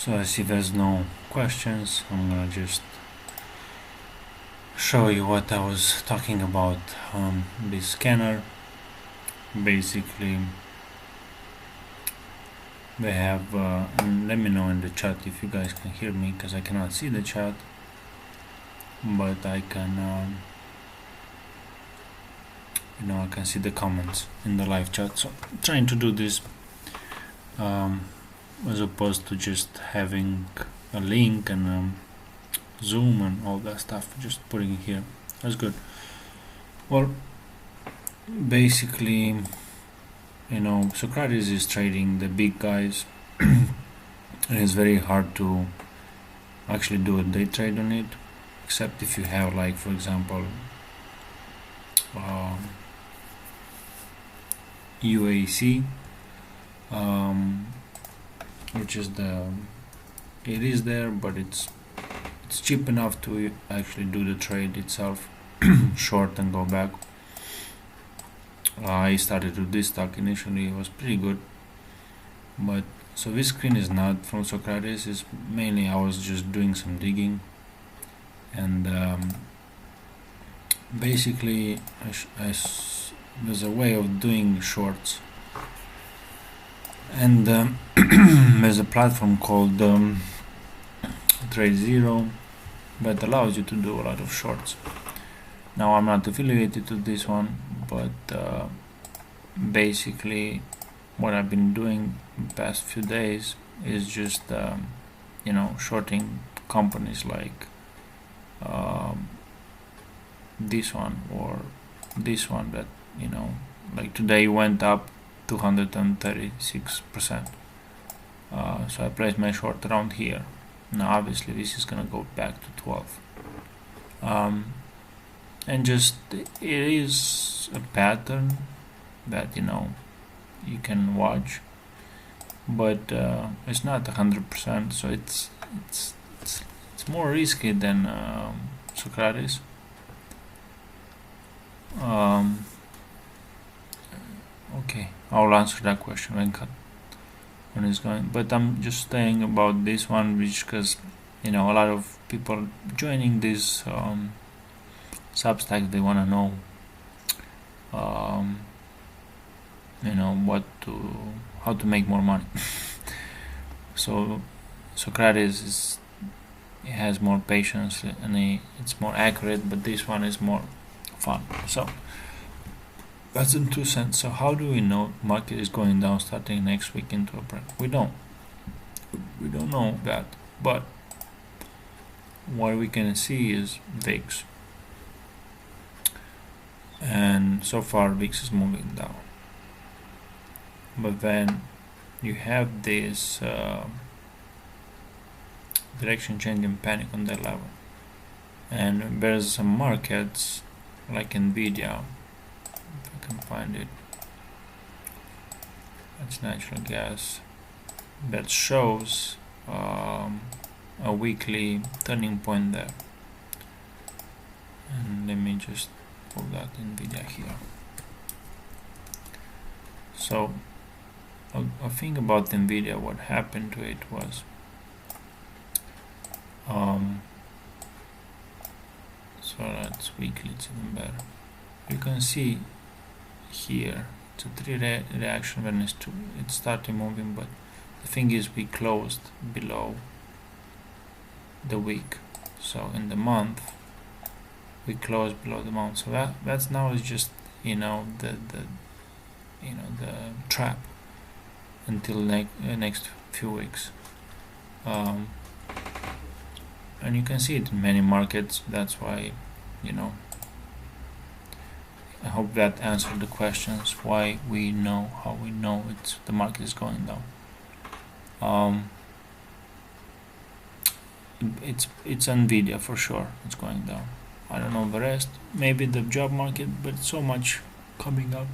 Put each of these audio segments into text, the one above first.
So I see there's no questions. I'm gonna just show you what I was talking about on this scanner. Basically, they have, and let me know in the chat if you guys can hear me, because I cannot see the chat, but I can, I can see the comments in the live chat. So I'm trying to do this as opposed to just having a link and Zoom and all that stuff, just putting it here. That's good. Well, basically, Socrates is trading the big guys, and it's very hard to actually do a day trade on it, except if you have, like, for example, UAC, which is it is there, but it's cheap enough to actually do the trade itself, short and go back. I started with this stock initially. It was pretty good, but so this screen is not from Socrates. It's mainly I was just doing some digging, and basically there's a way of doing shorts, and there's a platform called TradeZero that allows you to do a lot of shorts. Now I'm not affiliated to this one, but basically what I've been doing the past few days is just shorting companies like this one or this one that like today went up 236%. So I placed my short around here. Now obviously this is gonna go back to 12, and just it is a pattern that you can watch, but it's not 100%, so it's more risky than Socrates. Okay, I'll answer that question when it's going, but I'm just saying about this one because a lot of people joining this Substack, they want to know how to make more money. So Socrates has more patience and it's more accurate, but this one is more fun. So that's in 2 cents. So how do we know market is going down starting next week into April? We don't know that, but what we can see is VIX, and so far VIX is moving down, but then you have this direction changing panic on that level, and there's some markets like Nvidia, if I can find it, that's natural gas, that shows a weekly turning point there. And let me just pull that Nvidia here. So a thing about Nvidia, what happened to it was so that's weekly, it's even better. You can see here it's a 3 reaction when it started moving, but the thing is we closed below the week, so in the month we closed below the month, so that's now is just the trap until next few weeks, and you can see it in many markets. That's why I hope that answered the questions why we know, how we know the market is going down. It's Nvidia for sure, it's going down. I don't know the rest, maybe the job market, but so much coming up.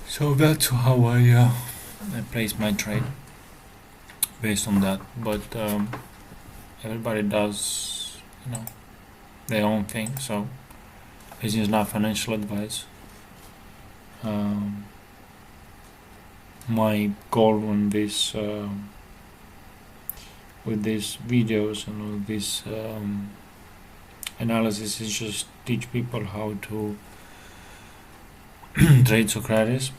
So that's how I place my trade based on that. But everybody does their own thing, so this is not financial advice. My goal on this with these videos and all this analysis is just teach people how to trade Socrates.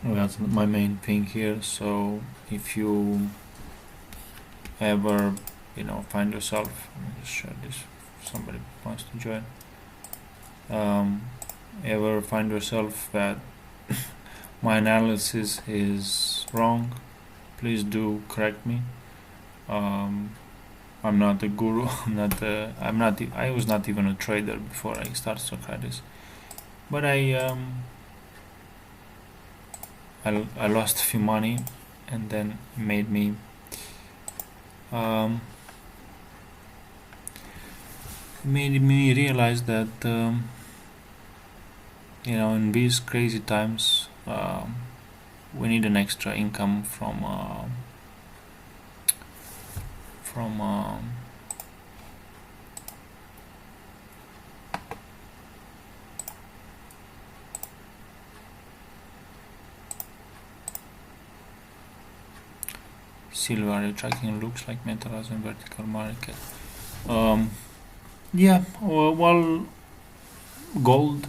Well, that's my main thing here. So if you ever find yourself, let me just share this if somebody wants to join, ever find yourself that my analysis is wrong, please do correct me. I'm not a guru. I was not even a trader before I started Socrates, but I lost a few money, and then made me realize that in these crazy times we need an extra income from silver tracking looks like metal as a vertical market. Yeah, well, gold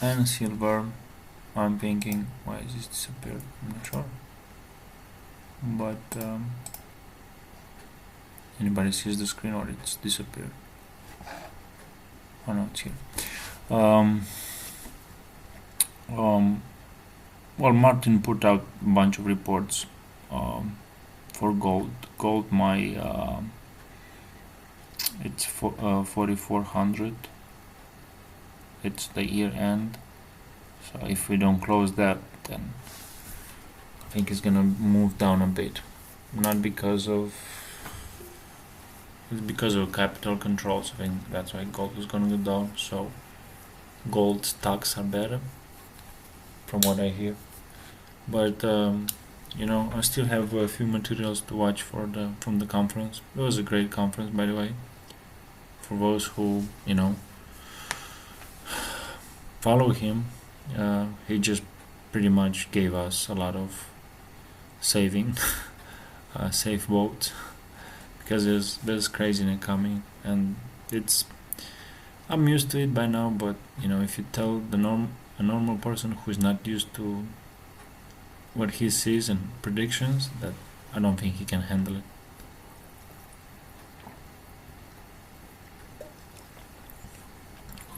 and silver, I'm thinking, why is this disappeared? I'm not sure. But anybody sees the screen or it's disappeared? Oh no, it's here. Well, Martin put out a bunch of reports for gold. Gold, it's 4,400. It's the year end. So if we don't close that, then I think it's gonna move down a bit. Not because of It's because of capital controls. I think that's why gold is gonna go down. So gold stocks are better, from what I hear. But I still have a few materials to watch from the conference. It was a great conference, by the way. For those who follow him, he just pretty much gave us a lot of saving, safe votes, because there's craziness coming, and I'm used to it by now. But if you tell a normal person who's not used to what he sees and predictions, that I don't think he can handle it.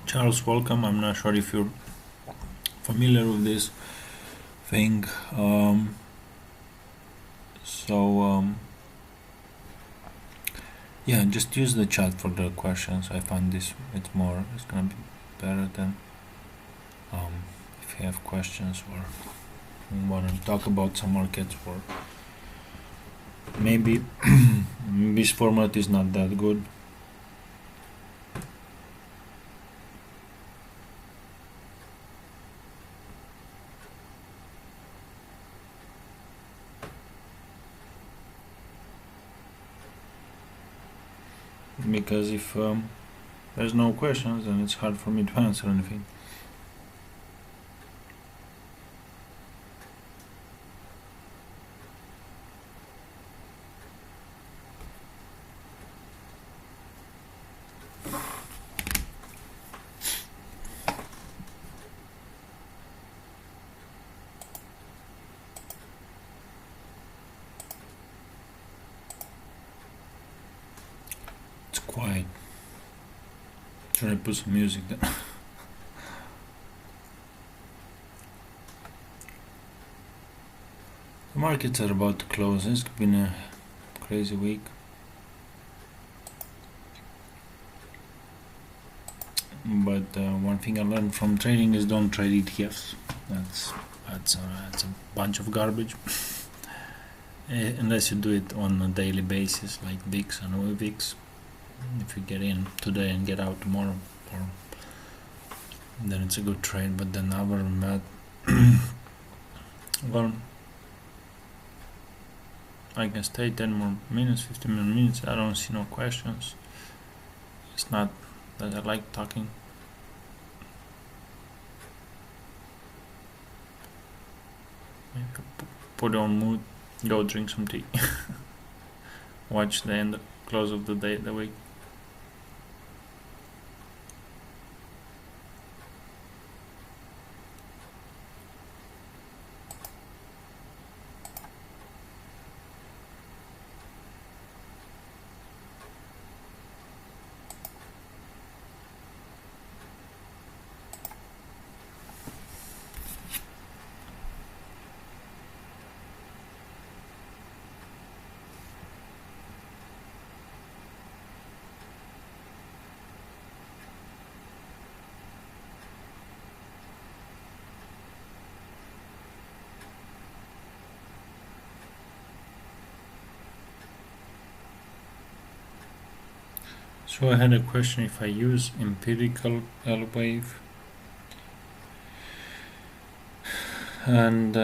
Charles, welcome. I'm not sure if you're familiar with this thing. Yeah, just use the chat for the questions. I find it's gonna be better than if you have questions or want to talk about some markets, or maybe this format is not that good. Because if there's no questions, then it's hard for me to answer anything. It's quiet. Should I put some music then? The markets are about to close. It's been a crazy week. But one thing I learned from trading is don't trade ETFs. That's a bunch of garbage. Unless you do it on a daily basis, like VIX and OVIX. If you get in today and get out tomorrow, then it's a good trade. But then other than that, well, I can stay 10 more minutes, 15 more minutes. I don't see no questions. It's not that I like talking. Maybe put on mood, go drink some tea. watch the end close of the day, the week. So I had a question: if I use empirical L wave and